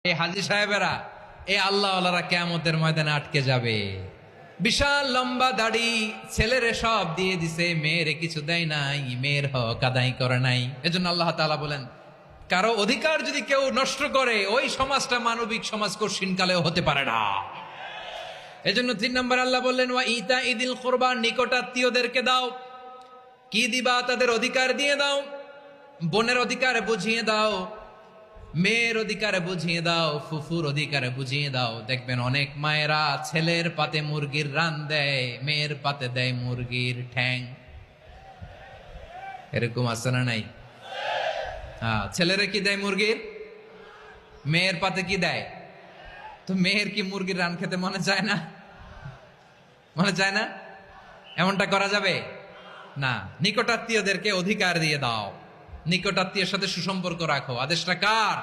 এই হাজী সাহেবেরা, এই আল্লাহওয়ালারা কিয়ামতের ময়দানে আটকে যাবে। বিশাল লম্বা দাড়ি, ছেলেরে সব দিয়ে দিছে, মেয়েরে কিছু দেয় নাই, মেয়ের হক আদায় করে নাই। এজন্য আল্লাহ তাআলা বলেন, কারো অধিকার যদি কেউ নষ্ট করে, ওই সমাজটা মানবিক সমাজ কঠিনকালেও হতে পারে না। এজন্য 3 নম্বর আল্লাহ বললেন, ওয়া ইতা ইদিল কুরবা, নিকটাত্মীয়দেরকে দাও। কি দিবা? তাদের অধিকার দিয়ে দাও। বোনের অধিকার বুঝিয়ে দাও, মেয়ের অধিকারে বুঝিয়ে দাও, ফুফুর অধিকারে বুঝিয়ে দাও। দেখবেন অনেক মায়েরা ছেলের পাতে মুরগির রান দেয়, মেয়ের পাতে দেয় মুরগির ঠ্যাং। এরকম আছে না নাই? হ্যাঁ, ছেলেরা কি দেয়? মুরগির। মেয়ের পাতে কি দেয়? তো মেয়ের কি মুরগির রান খেতে মনে চায় না? মনে চায় না? এমনটা করা যাবে না। নিকটাত্মীয়দেরকে অধিকার দিয়ে দাও, নিকটাত্মীয়ের সাথে সুসম্পর্ক রাখো। আদেশটা কার?